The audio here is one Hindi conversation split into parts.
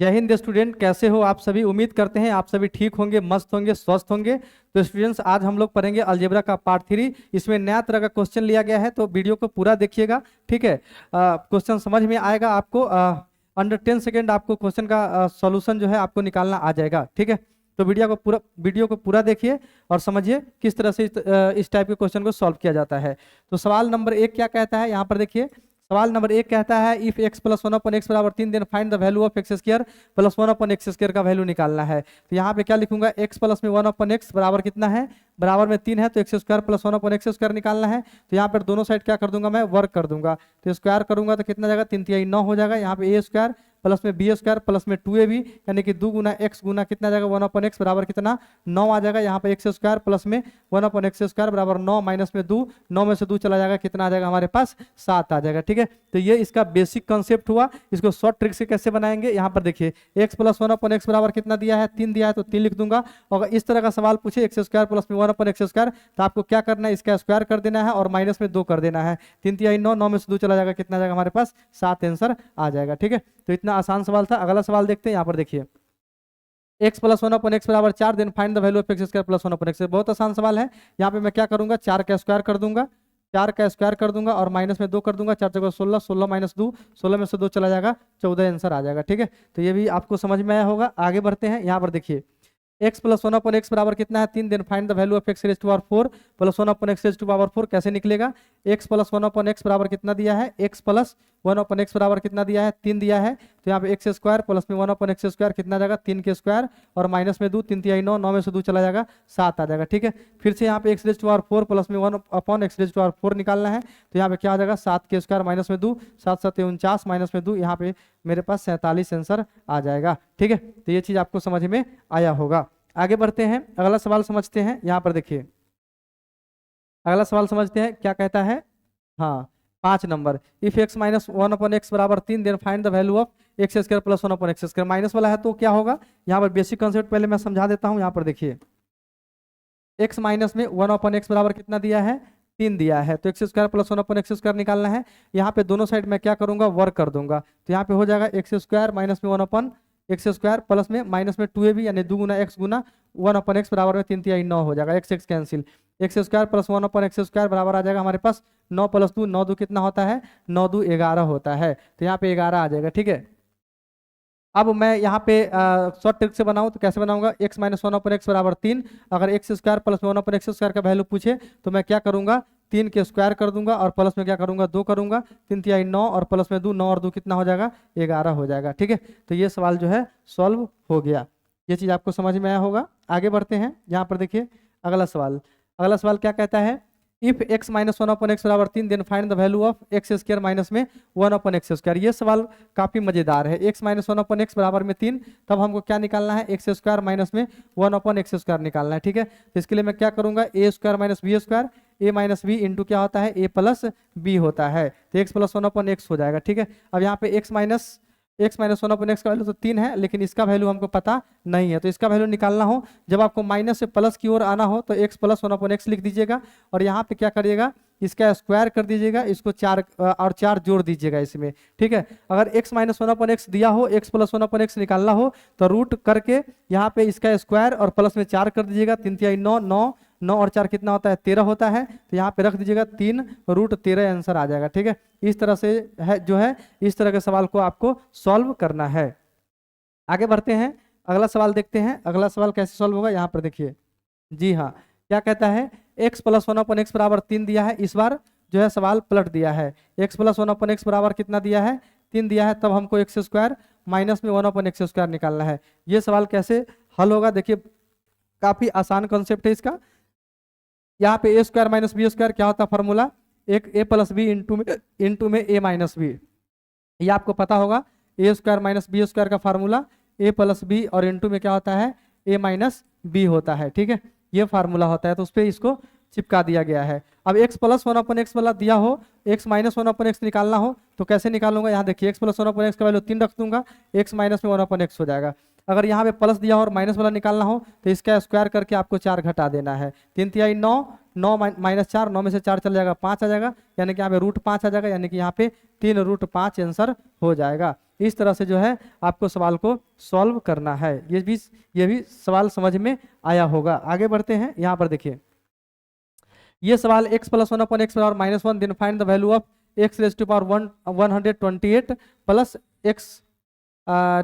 जय हिंद स्टूडेंट, कैसे हो आप सभी। उम्मीद करते हैं आप सभी ठीक होंगे, मस्त होंगे, स्वस्थ होंगे। तो स्टूडेंट्स, आज हम लोग पढ़ेंगे अलजेब्रा का पार्ट 3। इसमें नया तरह का क्वेश्चन लिया गया है, तो वीडियो को पूरा देखिएगा। ठीक है, क्वेश्चन समझ में आएगा आपको। अंडर 10 सेकेंड आपको क्वेश्चन का सॉल्यूशन जो है आपको निकालना आ जाएगा। ठीक है, तो वीडियो को पूरा देखिए और समझिए किस तरह से इस टाइप के क्वेश्चन को सॉल्व किया जाता है। तो सवाल नंबर 1 क्या कहता है, यहाँ पर देखिए। सवाल नंबर 1 कहता है इफ x प्लस 1/x बराबर 3 then find the value of x square plus 1/x square का वैल्यू निकालना है। तो यहाँ पे क्या लिखूंगा, x प्लस में 1/x बराबर कितना है, बराबर में 3 है, तो x square plus 1/x square निकालना है। तो यहाँ पर दोनों साइड क्या कर दूंगा, मैं वर्क कर दूंगा। तो स्क्वायर करूंगा तो कितना जाएगा, 3 3 9 हो जाएगा। यहाँ पे ए स्क्वायर प्लस में बी स्क्वायर प्लस में 2ab यानी कि 2 गुना एक्स गुना कितना जाएगा 1/x बराबर कितना 9 आ जाएगा। यहाँ पे एक्स स्क्वायर प्लस में 1/x स्क्वायर बराबर 9 माइनस में 2, 9 में से 2 चला जाएगा, कितना आ जाएगा हमारे पास 7 आ जाएगा। ठीक है, तो ये इसका बेसिक कंसेप्ट हुआ। इसको शॉर्ट ट्रिक से कैसे बनाएंगे, यहाँ पर देखिए। x प्लस 1/x बराबर कितना दिया है, 3 दिया है, तो 3 लिख दूंगा। और इस तरह का सवाल पूछे एक्स स्क्वायर प्लस में 1/x स्क्वायर, तो आपको क्या करना है, इसका स्क्वायर कर देना है और माइनस में 2 कर देना है। 3 3 9, 9 में से 2 चला जाएगा, कितना जाएगा हमारे पास 7 आंसर आ जाएगा। ठीक है, तो इतना आसान सवाल था। अगला सवाल देखते हैं, यहाँ पर देखिए। x प्लस 1/x बराबर 4 then find the value of x square plus 1/x। बहुत आसान सवाल है। यहाँ पे मैं क्या करूंगा, 4 का स्क्वायर कर दूंगा, 4 का स्क्वायर कर दूंगा और माइनस में 2 कर दूंगा। 4 जगह 16, 16 माइनस 2, 16 में से 2 चला जाएगा, 14 आंसर आ जाएगा। ठीक है, तो ये भी आपको समझ में आया होगा। आगे बढ़ते हैं, यहाँ पर देखिए। x प्लस 1/x बराबर कितना है, 3 then find the value of x raise to power 4 plus 1/x raise to power 4 कैसे निकलेगा। x प्लस 1/x बराबर कितना दिया है, x प्लस 1/x बराबर कितना दिया है, 3 दिया है। तो यहाँ पे एक्स स्क्वायर प्लस में 1/x स्क्वायर कितना जाएगा, 3 के स्क्वायर और माइनस में 2, 3 3 9, 9 में से 2 चला जाएगा, 7 आ जाएगा। ठीक है, फिर से यहाँ पे x raise to power 4 plus में 1/x रेज टू पावर 4 निकालना है। तो यहाँ पे क्या आ जाएगा, 7 के स्क्वायर माइनस में 2, 7 7 49 माइनस में 2, यहाँ पे मेरे पास 47 आंसर आ जाएगा। ठीक है, तो ये चीज आपको समझ में आया होगा। आगे बढ़ते हैं, अगला सवाल समझते हैं। यहाँ पर देखिए, अगला सवाल समझते हैं क्या कहता है। हाँ, 5 number. If x minus 1/x बराबर 3 then find the value of x square plus 1/x square. Minus वाला है तो क्या होगा, यहाँ पर बेसिक कंसेप्ट पहले मैं समझा देता हूँ। यहाँ पर देखिए, x माइनस में 1/x बराबर कितना दिया है, 3 दिया है, तो x square plus 1/x square निकालना है। यहाँ पे दोनों साइड में क्या करूंगा, वर्क कर दूंगा। तो यहाँ पे हो जाएगा एक्स स्क्वायर माइनस में 1/x स्क्वायर प्लस में माइनस में 2ab यानी 2 गुना एक्स गुना 1/x बराबर में 3 3 9 हो जाएगा, x x cancel. X square plus 1/x square बराबर आ जाएगा हमारे पास 9 प्लस 2, 9 2 कितना होता है, 9 2 11 होता है। तो यहाँ पे 11 आ जाएगा। ठीक है, अब मैं यहाँ पे शॉर्ट ट्रिक से बनाऊं तो कैसे बनाऊंगा, x माइनस 1/x बराबर 3। अगर x square plus 1/x square का वैल्यू पूछे तो मैं क्या करूंगा, 3 के स्क्वायर कर दूंगा और प्लस में क्या करूंगा, 2 करूंगा। 3 3 9 और प्लस में 2, 9 और 2 कितना हो जाएगा, 11 हो जाएगा। ठीक है, तो ये सवाल जो है सॉल्व हो गया। ये चीज आपको समझ में आया होगा। आगे बढ़ते हैं, यहाँ पर देखिए अगला सवाल। अगला सवाल क्या कहता है, इफ x माइनस 1/x बराबर 3 then find the value of x square minus में 1/x स्क्वायर। ये सवाल काफी मजेदार है। x माइनस 1/x बराबर में 3, तब हमको क्या निकालना है, एक्स स्क्वायर माइनस में 1/x स्क्वायर निकालना है। ठीक है, तो इसके लिए मैं क्या करूंगा, a square minus B square, a minus B into क्या होता है, a प्लस बी होता है, तो x प्लस 1/x हो जाएगा। ठीक है, अब यहाँ पे x माइनस 1/x का वैल्यू तो 3 है, लेकिन इसका वैल्यू हमको पता नहीं है, तो इसका वैल्यू निकालना हो, जब आपको माइनस से प्लस की ओर आना हो तो x प्लस 1/x लिख दीजिएगा और यहाँ पे क्या करिएगा, इसका स्क्वायर कर दीजिएगा, इसको 4 और 4 जोड़ दीजिएगा इसमें। ठीक है, अगर x माइनस 1/x दिया हो, x प्लस 1/x निकालना हो तो रूट करके यहाँ पे इसका स्क्वायर और प्लस में 4 कर दीजिएगा। 3 3 9, 9 9 और 4 कितना होता है, 13 होता है, तो यहाँ पे रख दीजिएगा 3 रूट 13 आंसर आ जाएगा। ठीक है, इस तरह से है जो है, इस तरह के सवाल को आपको सॉल्व करना है। आगे बढ़ते हैं, अगला सवाल देखते हैं। अगला सवाल कैसे सॉल्व होगा, यहाँ पर देखिए। जी हाँ, क्या कहता है, x प्लस 1/x बराबर 3 दिया है। इस बार जो है सवाल पलट दिया है, x प्लस 1/x बराबर कितना दिया है, 3 दिया है, तब हमको एक्स स्क्वायर माइनस में 1/x स्क्वायर निकालना है। ये सवाल कैसे हल होगा, देखिए काफी आसान कॉन्सेप्ट है इसका। यहाँ पे ए स्क्वायर माइनस बी स्क्वायर क्या होता है फॉर्मूला, एक ए प्लस बी इंटू में ए माइनस बी, ये आपको पता होगा। ए स्क्वायर माइनस बी स्क्वायर का फार्मूला ए प्लस बी और इंटू में क्या होता है, ए माइनस बी होता है। ठीक है, ये फार्मूला होता है, तो उस पर इसको चिपका दिया गया है। अब x प्लस 1/x वाला दिया हो, x माइनस 1/x निकालना हो तो कैसे निकालूंगा, यहाँ देखिए x प्लस 1/x का वैल्यू 3 रख दूंगा, x माइनस में 1/x हो जाएगा। अगर यहाँ पे प्लस दिया हो और माइनस वाला निकालना हो तो इसका स्क्वायर करके आपको 4 घटा देना है। 3 3 9, 9 माइनस 4, 9 में से 4 चल जाएगा, 5 आ जाएगा, यानी कि यहाँ पे रूट 5 आ जाएगा, यानी कि यहाँ पे 3 रूट 5 आंसर हो जाएगा। इस तरह से जो है आपको सवाल को सॉल्व करना है। ये भी सवाल समझ में आया होगा। आगे बढ़ते हैं, यहाँ पर देखिए ये सवाल x plus 1/x/-1 then find the value of x raise to power 128 plus x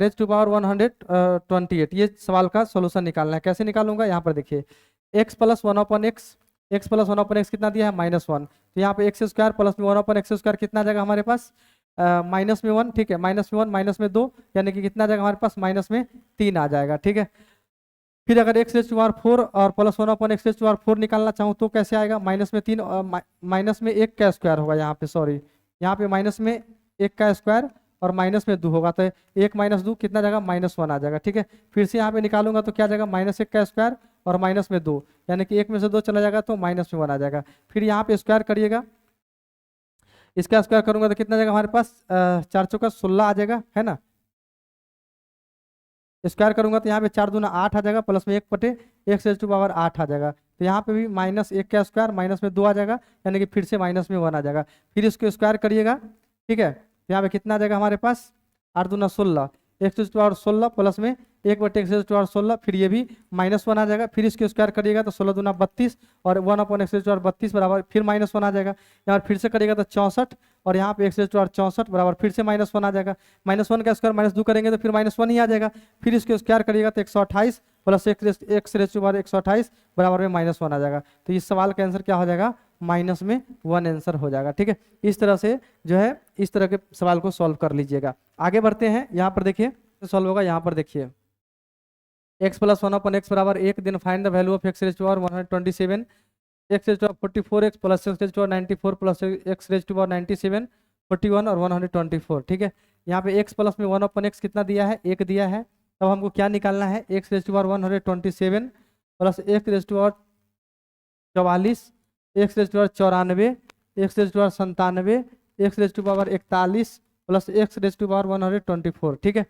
raise to power 128। ये सवाल का सॉल्यूशन निकालना है। कैसे निकालूंगा, यहाँ पर देखिए x प्लस 1/x कितना दिया है -1, तो यहाँ पे x स्क्वायर प्लस में 1/x² कितना आ जाएगा हमारे पास माइनस में 1, ठीक है, माइनस में 1 माइनस में 2 यानी कि कितना आ जाएगा हमारे पास माइनस में 3 आ जाएगा, ठीक है। फिर अगर x रेज टू पावर 4 और plus 1/x raise to power 4 निकालना चाहूँ तो कैसे आएगा, माइनस में 3 और माइनस में 1 का स्क्वायर होगा यहाँ पे, सॉरी यहाँ पे माइनस में 1 का स्क्वायर और माइनस में 2 होगा, तो 1 माइनस 2 कितना जाएगा -1 आ जाएगा, ठीक है। फिर से यहाँ पे निकालूंगा तो क्या जाएगा -1 का स्क्वायर और माइनस में 2 यानी कि 1 में से 2 चला जाएगा तो -1 आ जाएगा। फिर यहाँ पे स्क्वायर करिएगा, इसका स्क्वायर करूंगा तो कितना जाएगा हमारे पास 4 चौका 16 आ जाएगा, है ना। स्क्वायर करूंगा तो यहाँ पे 4 दूना 8 आ जाएगा प्लस में 1/x रेज टू पावर 8 आ जाएगा, तो यहाँ पे भी -1 का स्क्वायर माइनस में 2 आ जाएगा यानी कि फिर से माइनस में 1 आ जाएगा। फिर इसको स्क्वायर करिएगा, ठीक है, यहाँ पे कितना आ जाएगा हमारे पास 8 दूना 16 x raise to power 16 plus में 1/x रेज टू पावर 16, फिर ये भी -1 आ जाएगा। फिर इसके स्क्वायर करिएगा तो 16 दूना 32 और 1/x रेज टू पावर 32 बराबर फिर -1 आ जाएगा। यहाँ फिर से करिएगा तो 64 और यहाँ पे x रेज टू पावर 64 बराबर फिर से -1 आ जाएगा। -1 का स्क्वायर -2 करेंगे तो फिर -1 ही आ जाएगा। फिर इसके स्क्वायर करिएगा तो 128 plus x raise to power 128 बराबर में -1 आ जाएगा। तो इस सवाल का आंसर क्या हो जाएगा, -1 आंसर हो जाएगा, ठीक है। इस तरह से जो है इस तरह के सवाल को सॉल्व कर लीजिएगा। आगे बढ़ते हैं, यहाँ पर देखिए सॉल्व होगा। यहाँ पर देखिए x प्लस 1/x बराबर 1 then find the value of x raise to power 127 x raise to power 44x plus x raise to power 94 plus x raise to power 97 41 और 124, ठीक है। यहाँ पे x प्लस में 1/x कितना दिया है, 1 दिया है। तब हमको क्या निकालना है, x raise to power 127 plus x raise to power 44, x raise to power 94, x raise to power 97, x raise to power 41 plus x raise to power 124, ठीक है।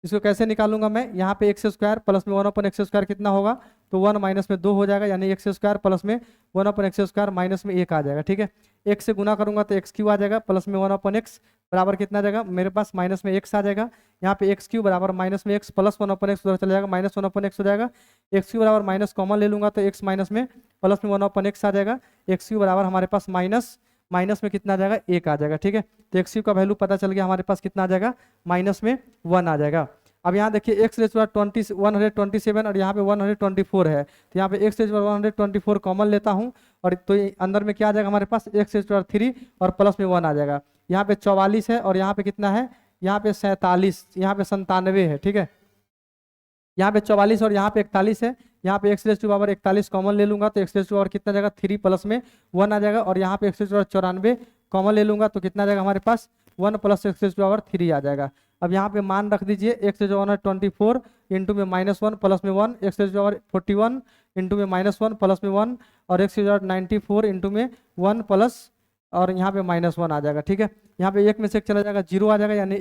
इसको कैसे निकालूंगा मैं, यहाँ पे x स्क्वायर प्लस में 1/x² कितना होगा, तो 1 माइनस में 2 हो जाएगा यानी x स्क्वायर प्लस में 1/x² माइनस में 1 आ जाएगा, ठीक है। x से गुना करूंगा तो x क्यू आ जाएगा प्लस में 1/x बराबर कितना आ जाएगा मेरे पास माइनस में x आ जाएगा। यहाँ पे x क्यू बराबर माइनस में x प्लस 1/x उधर चला जाएगा -1/x हो जाएगा। x क्यू बराबर माइनस कॉमन ले लूंगा तो x माइनस में प्लस में 1/x आ जाएगा। x क्यू बराबर हमारे पास माइनस में कितना आ जाएगा 1 आ जाएगा, ठीक है। तो x क्यू का वैल्यू पता चल गया हमारे पास कितना आ जाएगा -1 आ जाएगा। अब यहाँ देखिए x रेज टू पावर 127 और यहाँ पे 124 है, तो यहाँ पे x raise to power 124 common लेता हूँ और तो अंदर में क्या आ जाएगा हमारे पास x रेज टू पावर 3 और प्लस में 1 आ जाएगा। यहाँ पे 44 है और यहाँ पे कितना है, यहाँ पे 47, यहाँ पे 97 है, ठीक है। यहाँ पे 44 और यहाँ पे 41 है। यहाँ पे x raise to power 41 common ले लूंगा तो x रेज टू पावर कितना जाएगा 3 प्लस में 1 आ जाएगा और यहाँ पे x raise to power 94 common ले लूंगा तो कितना जाएगा हमारे पास 1 plus x raise to power 3 आ जाएगा। अब यहाँ पे मान रख दीजिए x raise to power 124 into में -1 प्लस में 1, x raise to power 41 into में -1 प्लस में 1 और x raise to power 94 into में 1 प्लस और यहाँ पे -1 आ जाएगा, ठीक है। यहाँ पे 1 में से 1 चला जाएगा 0 आ जाएगा यानी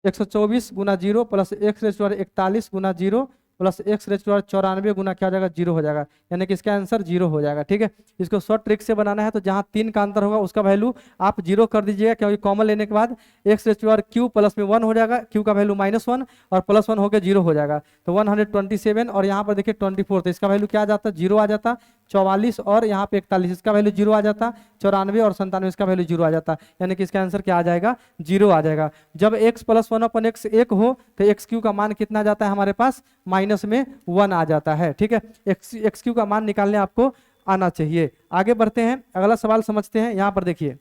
124 गुना 0 plus x raise to power 41 गुना 0 plus x raise to power 94 गुना क्या हो जाएगा 0 हो जाएगा यानी कि इसका आंसर 0 हो जाएगा, ठीक है। इसको शॉर्ट ट्रिक से बनाना है तो जहाँ 3 का अंतर होगा उसका वैल्यू आप 0 कर दीजिएगा क्योंकि कॉमन लेने के बाद x raise to power q plus में 1 हो जाएगा, q का वैल्यू -1 और +1 होकर 0 हो जाएगा। तो 127 और यहाँ पर देखिए 24 तो इसका वैल्यू क्या आ जाता 0 आ जाता। 44 और यहाँ पे 41 इसका वैल्यू 0 आ जाता। 94 और 97 इसका वैल्यू 0 आ जाता यानी कि इसका आंसर क्या आ जाएगा 0 आ जाएगा। जब x प्लस 1/x 1 हो तो एक्स क्यू का मान कितना जाता है हमारे पास माइनस में 1 आ जाता है, ठीक है। एक्स क्यू का मान निकालने आपको आना चाहिए। आगे बढ़ते हैं, अगला सवाल समझते हैं। यहाँ पर देखिए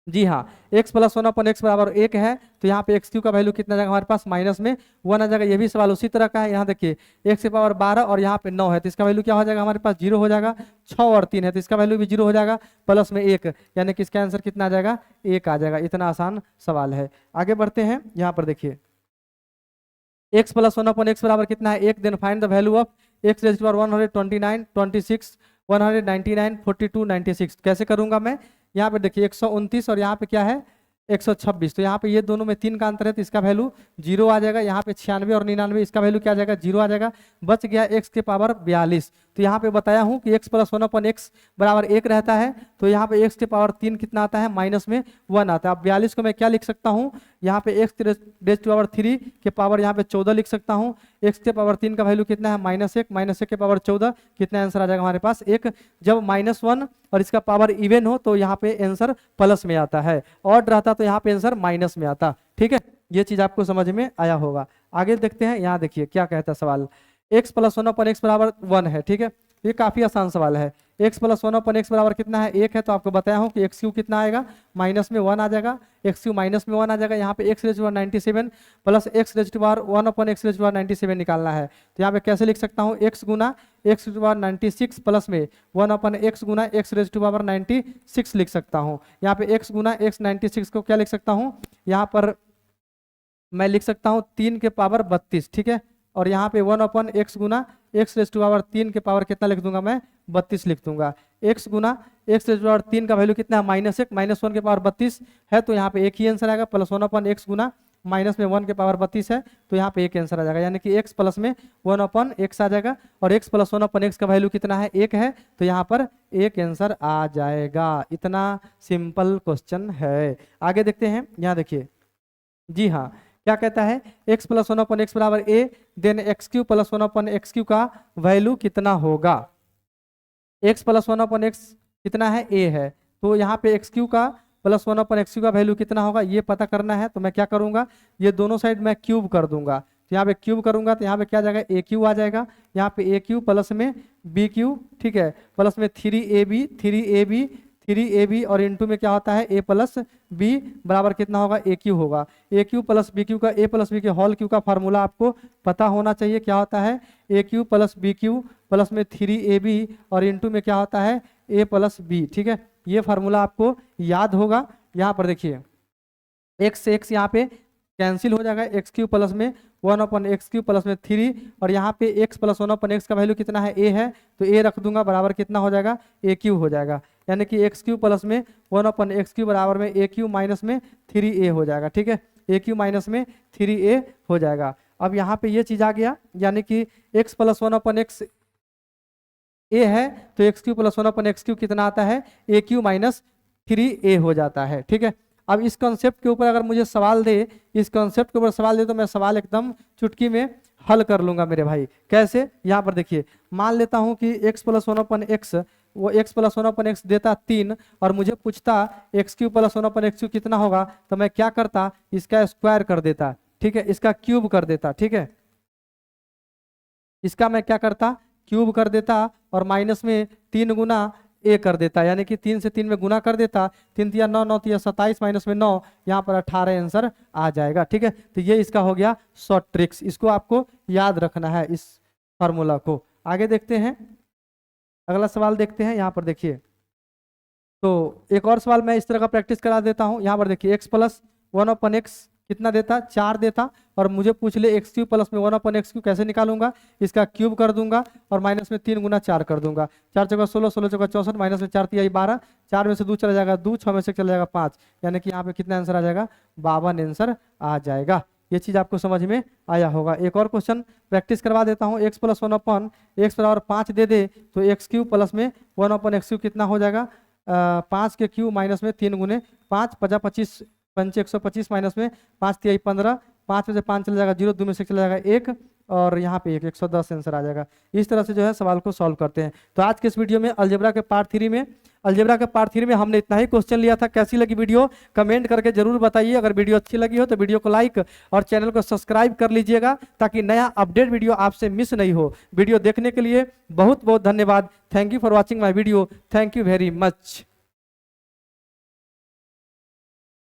जी हाँ, x प्लस 1/x बराबर 1 है तो यहाँ पे एक्स क्यू का वैल्यू कितना जाएगा हमारे पास -1 आ जाएगा। ये भी सवाल उसी तरह का है। यहाँ देखिए x की पावर 12 और यहाँ पे 9 है तो इसका वैल्यू क्या हो जाएगा हमारे पास 0 हो जाएगा। 6 और 3 है तो इसका वैल्यू भी 0 हो जाएगा प्लस में 1 यानी कि इसका आंसर कितना आ जाएगा 1 आ जाएगा। इतना आसान सवाल है। आगे बढ़ते हैं, यहाँ पर देखिए x प्लस 1/x बराबर कितना है 1 then find the value of x raise to power 129 26 199 42 96। कैसे करूंगा मैं, यहाँ पे देखिए 129 और यहाँ पे क्या है 126 तो यहाँ पे ये दोनों में 3 का अंतर है तो इसका वैल्यू 0 आ जाएगा। यहाँ पे 96 और 99 इसका वैल्यू क्या आ जाएगा 0 आ जाएगा। बच गया x के पावर 42। तो यहाँ पे बताया हूँ कि x प्लस 1/x बराबर 1 रहता है तो यहाँ पे x के पावर 3 कितना आता है -1 आता है। अब 42 को मैं क्या लिख सकता हूँ यहाँ पे x रेज टू पावर 3 के पावर यहाँ पे 14 लिख सकता हूँ। x के पावर 3 का वैल्यू कितना है -1, -1 के पावर 14, कितना आंसर आ जाएगा हमारे पास 1। जब -1 और इसका पावर इवन हो तो यहाँ पे आंसर प्लस में आता है, ऑड रहता तो यहाँ पे आंसर माइनस में आता। ठीक है, ये चीज आपको समझ में आया होगा। आगे देखते हैं, यहाँ देखिए क्या कहता है सवाल, x + 1/x बराबर 1 है। ठीक है, ये काफी आसान सवाल है। x + 1/x बराबर कितना है, 1 है, तो आपको बताया हूँ कि x³ कितना आएगा, माइनस में 1 आ जाएगा, x³ माइनस में 1 आ जाएगा। यहाँ पे x raise to power 97 plus x raise to power 1/x raise to power 97 निकालना है। तो यहाँ पे कैसे लिख सकता हूँ, x गुना x टू पावर 96 प्लस में 1/x गुना x रेज़ टू पावर 96 लिख सकता हूँ। यहाँ पे x गुना x 96 को क्या लिख सकता हूँ, यहाँ पर मैं लिख सकता हूँ 3 के पावर 32। ठीक है, और यहाँ पे 1/x गुना x रेज़ टू पावर 3 के पावर कितना लिख दूंगा, मैं 32 लिख दूंगा। x गुना x रेज़ टू पावर 3 का वैल्यू कितना है, -1, -1 के पावर 32 है, तो यहाँ पे एक ही आंसर आएगा, प्लस 1/x गुना माइनस में 1 के पावर 32 है, तो यहाँ पे एक आंसर आ जाएगा, यानी कि x प्लस में 1/x आ जाएगा, और x प्लस 1/x का वैल्यू कितना है, 1 है, तो यहाँ पर एक आंसर आ जाएगा। इतना सिंपल क्वेश्चन है। आगे देखते हैं, यहाँ देखिए, जी हाँ, क्या कहता है, x + 1/x बराबर a, देन x³ + 1/x³ का वैल्यू कितना होगा। x + 1/x कितना है, a है, तो यहाँ पे x³ का प्लस 1/x³ का वैल्यू कितना होगा ये पता करना है। तो मैं क्या करूंगा, ये दोनों साइड मैं क्यूब कर दूंगा, तो यहाँ पे क्यूब करूंगा तो यहाँ पे क्या जाएगा, AQ आ जाएगा, यहाँ पे AQ प्लस में BQ, ठीक है, प्लस में 3AB और इनटू में क्या होता है, A प्लस B बराबर कितना होगा, AQ होगा। AQ प्लस BQ का, A प्लस B के होल क्यू का फार्मूला आपको पता होना चाहिए, क्या होता है, AQ प्लस BQ प्लस में 3AB और इनटू में क्या होता है, A प्लस B। ठीक है, ये फार्मूला आपको याद होगा। यहाँ पर देखिए, x से x यहाँ पे कैंसिल हो जाएगा, x³ प्लस में 1/x³ प्लस में 3, और यहाँ पे x प्लस 1/x का वैल्यू कितना है, a है, तो a रख दूंगा, बराबर कितना हो जाएगा, AQ हो जाएगा, यानी कि x³ प्लस में 1/x³ बराबर में AQ माइनस में 3a हो जाएगा। ठीक है, AQ माइनस में 3a हो जाएगा। अब यहाँ पे ये चीज आ गया, यानी कि x प्लस 1/x a है, तो x³ प्लस 1/x³ कितना आता है, AQ माइनस 3a हो जाता है। ठीक है, अब इस कॉन्सेप्ट के ऊपर अगर मुझे सवाल दे, इस कॉन्सेप्ट के ऊपर सवाल दे, तो मैं सवाल एकदम चुटकी में हल कर लूंगा मेरे भाई। कैसे, यहाँ पर देखिए, मान लेता हूं कि x प्लस 1/x, वो x प्लस 1/x देता 3, और मुझे पूछता x³ प्लस 1/x³ कितना होगा, तो मैं क्या करता, इसका स्क्वायर कर देता। ठीक है, इसका क्यूब कर देता। ठीक है, इसका मैं क्या करता, क्यूब कर देता, और माइनस में 3 गुना a कर देता, यानी कि 3 से 3 में गुना कर देता, 3 तिया 9, 9 तिया 27, माइनस में 9, यहाँ पर 18 आंसर आ जाएगा। ठीक है, तो ये इसका हो गया शॉर्ट ट्रिक्स, इसको आपको याद रखना है, इस फार्मूला को। आगे देखते हैं, अगला सवाल देखते हैं। यहाँ पर देखिए, तो एक और सवाल मैं इस तरह का प्रैक्टिस करा देता हूँ। यहाँ पर देखिए, x प्लस 1/x कितना देता, 4 देता, और मुझे पूछ ले x³ प्लस में 1/x³ कैसे निकालूंगा, इसका क्यूब कर दूंगा, और माइनस में 3 गुना 4 कर दूंगा, 4 चौका 16, 16 चौका 64, माइनस में 4 तिया 12, 4 में से 2 चला जाएगा 2, 6 में से चला जाएगा 5, यानी कि यहाँ पे कितना आंसर आ जाएगा, 52 आंसर आ जाएगा। ये चीज आपको समझ में आया होगा। एक और क्वेश्चन प्रैक्टिस करवा देता हूँ, x प्लस 1/x बराबर 5 दे दे, तो x³ प्लस में 1/x³ कितना हो जाएगा, 5 के क्यूब माइनस में 3 गुने 5, 50 25 5 125, माइनस में 5 तिया 15, 5 में से 5 चला जाएगा 0, 2 में से चला जाएगा 1, और यहाँ पे 110 आंसर आ जाएगा। इस तरह से जो है सवाल को सॉल्व करते हैं। तो आज के इस वीडियो में अलजेब्रा के पार्ट 3 में हमने इतना ही क्वेश्चन लिया था। कैसी लगी वीडियो कमेंट करके जरूर बताइए। अगर वीडियो अच्छी लगी हो तो वीडियो को लाइक और चैनल को सब्सक्राइब कर लीजिएगा, ताकि नया अपडेट वीडियो आपसे मिस नहीं हो। वीडियो देखने के लिए बहुत बहुत धन्यवाद। Thank you for watching my video. Thank you very much.